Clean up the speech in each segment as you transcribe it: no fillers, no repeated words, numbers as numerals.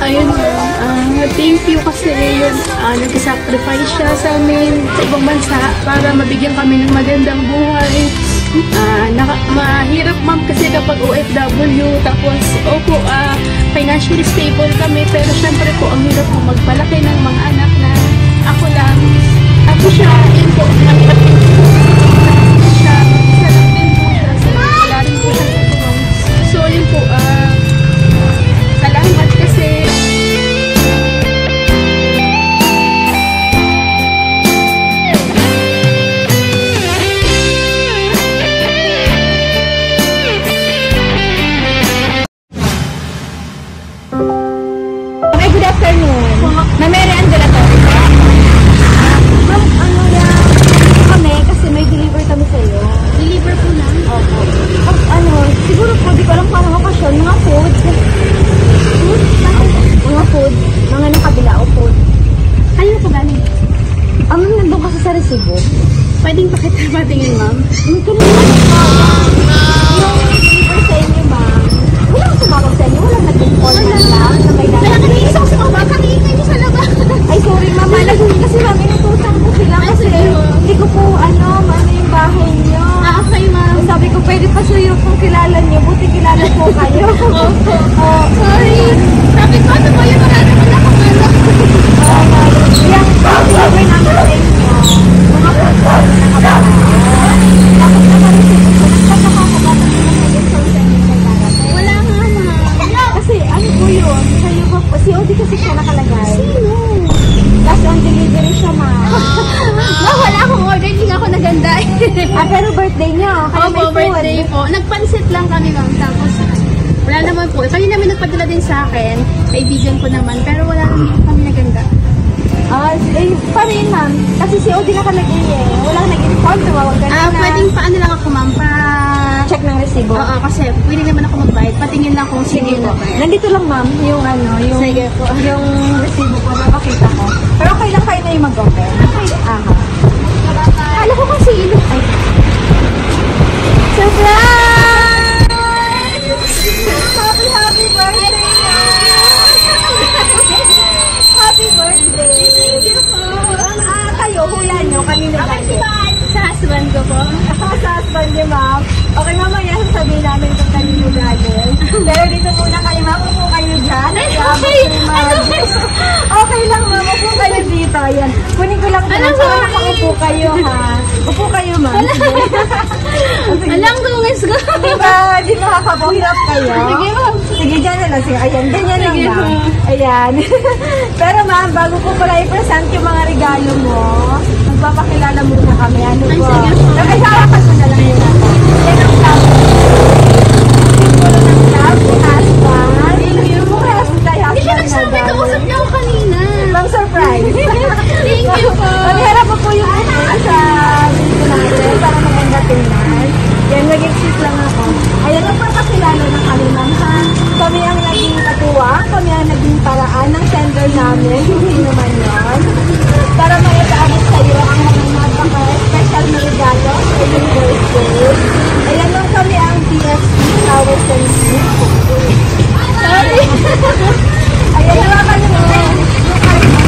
Ayun, thank you kasi yun, nag-sacrifice siya sa amin sa ibang bansa para mabigyan kami ng magandang buhay. Mahirap ma'am kasi kapag OFW, tapos opo, financially stable kami, pero syempre po ang hirap po magpalaki ng mga anak na ako lang. Ako siya, yun po, mahirap po siya, isa lang din po siya, so wala rin po siya tutulong. So yun po, salamat kasi pwedeng patingin, ma'am? Yung deliver sa inyo, ma'am. Walang sumabag sa inyo? Walang nag-inform na lang na may dahil? Kaya kanina ako sumabag, kanina nyo sa labas. Ay, sorry, ma'am. Kasi ma'am, inutusan ko sila kasi hindi ko po, maano yung bahay nyo. Okay, ma'am. Sabi ko, pwede pa sa'yo kung kilala nyo. Buti kilala po kayo. Sorry. Sabi ko, ano ba yun? Wala naman ako anak. Yung deliver namin sa inyo. Mga po, nakabahan. Tapos naka-receive ko. Nagpapakakabahan ko ng mag-install sa inyo may darating. Wala nga, ma'am. Kasi ano po yun? Sa'yo ba po? Si Odi kasi siya nakalagay. Sino? Cash on delivery siya, ma'am. Wala akong order. Hindi nga ako naganda. Pero birthday niyo. Opo, birthday po. Nagpansit lang kami, ma'am. Tapos, wala naman po. Kaya namin nagpadala din sa akin. Kaibigan ko naman. Pero wala naman po kami naganda. Pa rin, ma'am. Kasi si Odi nakalagay eh. Walang nag-inform. Tumawag ka na. Pwedeng paano lang ako, ma'am? Check ng resibo. Oo, kasi pwede naman ako magbayad. Patingin lang kung sige po. Nandito lang, ma'am, yung Sige po. yung resibo ko na makita ko. Pero okay lang kayo na yung mag-open. Okay, Kala ko kasi ilo. Ay. Surprise! Happy birthday! Happy birthday! Thank you po. Kayo, hula nyo, kanina galing. Sa husband ko po. Sa husband niyo, ma'am. Okay, mamaya sasabihin namin kung kanino galing. Pero dito muna kayo, ma'am. Upo kayo dyan. Okay lang, ma'am. Upo kayo dito. Ayan. Kunin ko lang po. Para nakaupo kayo, ha. Upo kayo, ma'am. Alang dungis ko. Di makakapo. Hirap kayo. Sige, ma'am. Sige, dyan na lang. Sige, ayan. Ganyan lang, Sige, ma'am. ma'am. Ayan. Pero, ma'am, bago ko pala i-present yung mga regalo mo, magpapakilala muna kami. Ano Ay, po? sige po. Ay, sarapan mo na lang yun. Yan ang love. Simbolo ng love ni husband. Hindi siya nagsabi. Kausap niya ako kanina. Pang surprise. Thank you po. Magharap po yung sa dito natin para maganda tingnan. Yan, nag-exit lang ako. Ayan, nagpapakilala na kami, ma'am, ha? Kami ang naging katuwang, kami ang naging paraan ng sender namin. Hindi naman yun. Para maipaabot sa'yo ang mga napaka-special na regalo sa iyong birthday. Ayan lang kami ang DSP Flowers and Gifts. Sorry. Ayan na lang kami mo. Yung card mo,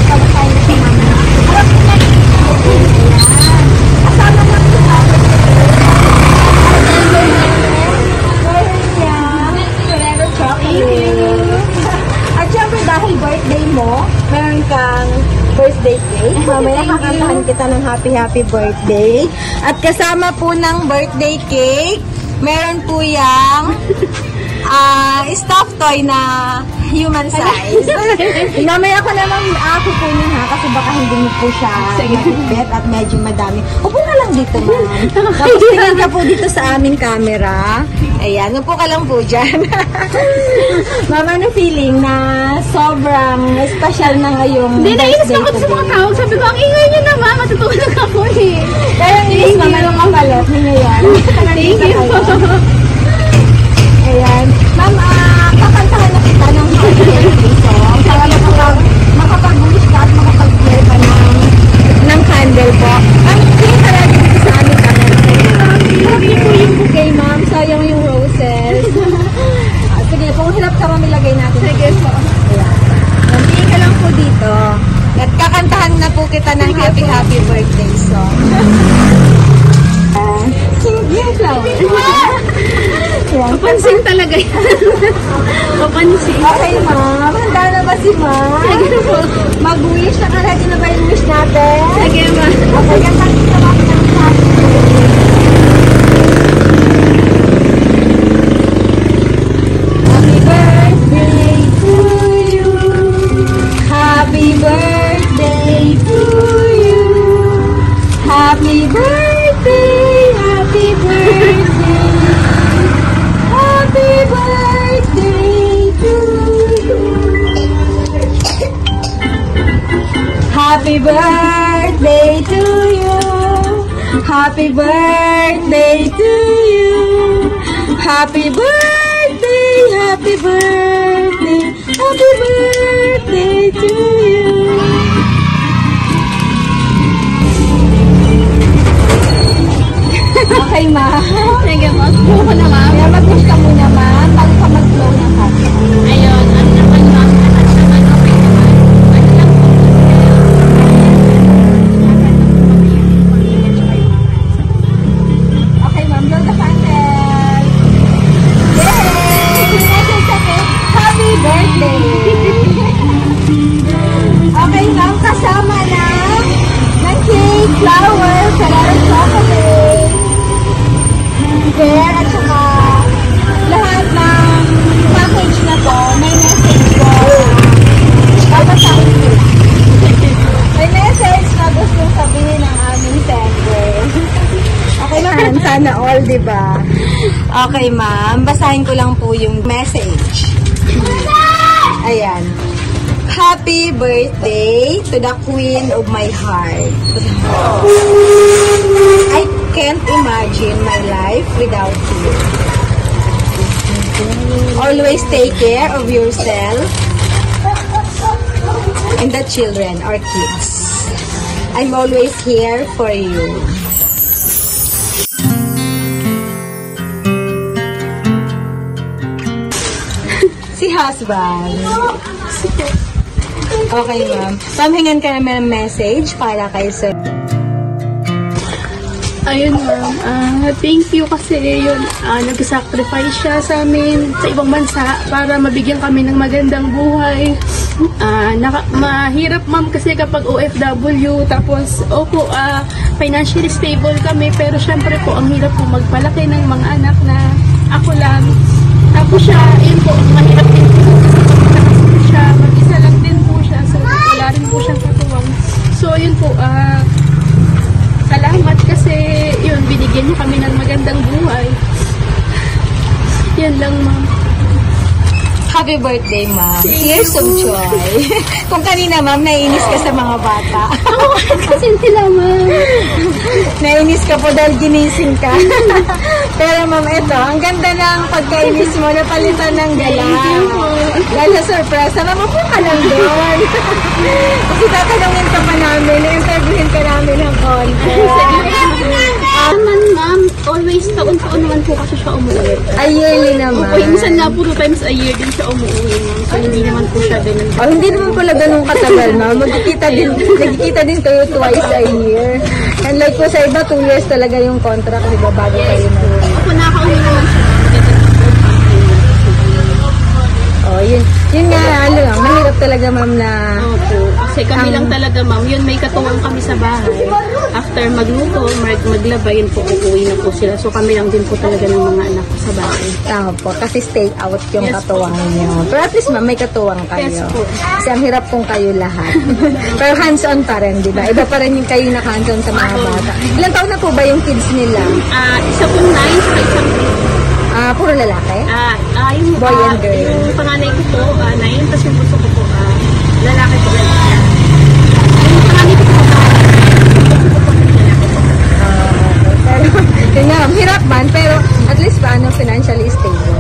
para tayo sa mama. Harap mo na. Ayan. Kasama na po sa at syempre dahil birthday mo, meron kang birthday cake. Mamaya kakantahan kita ng happy birthday. At kasama po ng birthday cake, meron po yung stuffed toy na human size. Mamaya ko naman ako po nun ha, kasi baka hindi mo po siya magibet at medyo madami. Upo ka lang dito, ma'am. Tapos tingin ka po dito sa aming camera. Ayan, upo ka lang po dyan. Mama, ano feeling na sobrang special na ngayong Hindi, nainis birthday ako sa mga today? tawag. Sabi ko, ang ingay niyo naman. Matutulog ako eh. Pero inis, mama, yung kapalit. Hindi yan. Thank you po. Ayan. Ma'am, kakantahan na kita ng happy birthday song. Para makapag-wish ka at makapag-play ka ng candle po. Ang tingin ka lang dito sa aming camera. Happy po yung bouquet, ma'am. Sayang yung roses. Sige, kung hirap ka mamilagay na natin. Sige po. Ayan. Nandiyan ka lang po dito. At kakantahan na po kita ng happy birthday song. Yung flower. Ayan. Papansin talaga yan. Papansin. Okay, ma'am. Handa na ba si ma'am? Sige po. Mag-wish. Nakaready na ba yung wish natin? Sige ma. Okay, yan lang sa mga pinagsasabi. Happy birthday to you. Happy birthday to you. Happy birthday. Happy birthday. Happy birthday to you. Happy birthday to you. Happy birthday to you. Happy birthday, happy birthday, happy birthday to you. Okay, ma'am. Sige ma. Blow ko na ma. Kaya mag-wish ka muna, ma'am. Bago ka mag-blow ng candle. Ayun. Ano naman ma. Ano naman. Okay naman. Ano lang po. Okay, ma'am. Blow the candle. Yay! Message sa cake. Happy birthday! Okay, ma'am. Kasama na ng cake, flower, Ferrero chocolate, bear, at saka lahat ng package na to, may message ko. Babasahin ko lang. May message na gusto sabihin ng aming sender. Okay, ma'am. Sana all, di ba? Okay, ma'am. Basahin ko lang po yung message. Ayan. Happy birthday to the queen of my heart. I can't imagine my life without you. Always take care of yourself and the children or kids. I'm always here for you. Si husband. Okay, ma'am. Pamhingan ka naman ng message para kay sir. Ayun ma'am, thank you kasi yun, nag-sacrifice siya sa amin sa ibang bansa para mabigyan kami ng magandang buhay. Mahirap ma'am kasi kapag OFW, tapos opo, financially stable kami, pero syempre po ang hirap po magpalaki ng mga anak na ako lang. Tapos siya, yun po, mahirap din po kasi siya, mag-isa lang din po siya, so wala rin po siyang katuwang. So yun po, salamat kasi yun, binigyan niyo kami ng magandang buhay. Yan lang, ma'am. Happy birthday, ma'am. Tears of joy. Kung kanina, ma'am, naiinis ka sa mga bata. Kasi sila, ma'am. Naiinis ka po dahil ginising ka. Pero, ma'am, ito, ang ganda ng pagkainis mo, napalitan ng gala. Thank you po. Dahil sa surprise, ma'am, po ka lang doon. Kasi tatanungin ka pa namin, i-interviewin ka namin ng konti. Naman, ma'am, always taon-taon naman po kasi siya umuwi. Ay, yearly naman. Opo, minsan nga po 2 times a year din siya umuwi, ma'am. So, hindi naman po siya ganun. Oh, hindi naman pala ganun katagal, ma'am. Nagkikita din kayo twice a year. And like po sa iba, 2 years talaga yung contract, di ba, bago kayo na. Opo, nakauwi naman siya. Oh, yun nga, ano lang, mahirap talaga, ma'am, na... Opo, kasi kami lang talaga, ma'am. Yun, may katuwang kami sa bahay. After magluto, maglaba, yun po, uuwi na po sila. So, kami lang din po talaga ng mga anak ko sa bahay. Tama po, kasi stay out yung Yes, katuwang niyo. Pero at least, ma'am, may katuwang kayo. Yes po. Kasi ang hirap pong kayo lahat. Pero hands-on pa rin, di ba? Iba pa rin yung kayo naka-hands-on sa mga bata. Ilang taon na po ba yung kids nila? Isa pong 9, sa isang Puro lalaki? yung Boy and girl. Yung panganay ko po, 9, tapos yung bunso ko po, lalaki po. Yung panganay ko po, Pero, yun nga, hirap man, pero at least paano financially stable.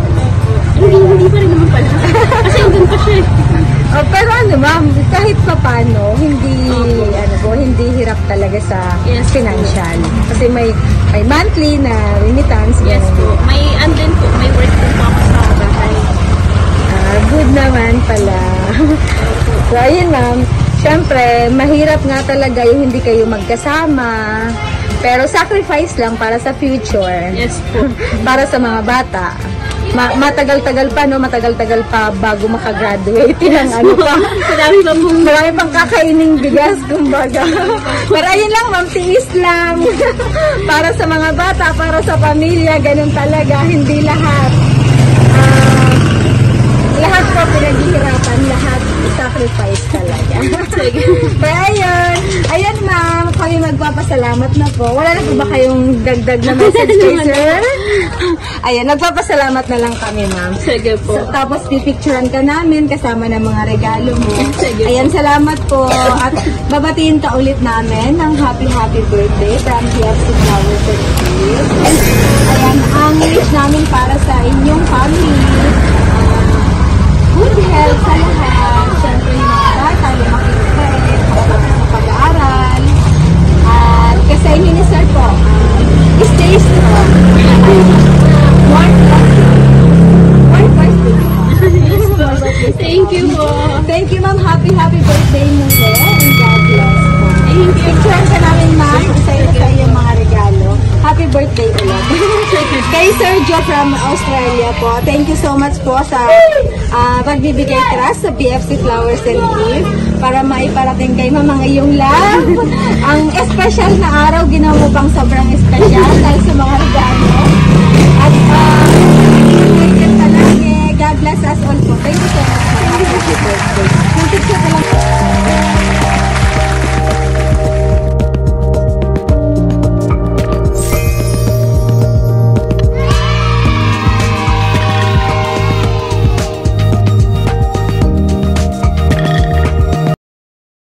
hindi pa rin naman pala. Kasi hanggang pa siya. Oh, pero ano ma'am, kahit pa paano, hindi hirap talaga sa financial. Kasi may monthly na remittance. Yes po. May, and then po, may work po ako sa bahay. good naman pala. So, ayun ma'am. Siyempre, mahirap nga talaga yung hindi kayo magkasama. Pero sacrifice lang para sa future. Yes po. Para sa mga bata. Matagal-tagal pa, no? Matagal-tagal pa bago makagraduate ng ano pa. Marami pang kakaining bigas, kumbaga. Pero ayun lang, ma'am, tiis lang. Para sa mga bata, para sa pamilya, ganun talaga. Hindi lahat. Lahat po pinaghihirapan, lahat sacrifice talaga. Pero ayun ma'am, kami magpapasalamat na po. Wala na po ba kayong dagdag na message kay sir? Ayun, nagpapasalamat na lang kami ma'am. Sige po. Tapos pipicturean ka namin kasama ng mga regalo mo. Sige po. Ayan, salamat po. At babatiin ka ulit namin ng happy birthday from PFC Flowers and Gifts. Ayan, ang wish namin para sa inyong family. Good health sa lahat. Siyempre yung mga bata, lumaki stress, makapagod sa pag-aaral. At kasi ni sir po, stay strong. More birthday. Thank you po. Thank you ma'am. Happy birthday muli. And God bless po. Thank you. Picture ka namin ma'am. Isa sa iyong mga regalo. Happy birthday ulit. Kay Sir Joe from Australia po. Thank you so much po sa pagbibigay trust sa PFC Flowers and Gifts para maiparating kay mama ngayong love. Ang special na araw, ginawa mo pang sobrang special dahil sa mga regalo. At palagi. God bless us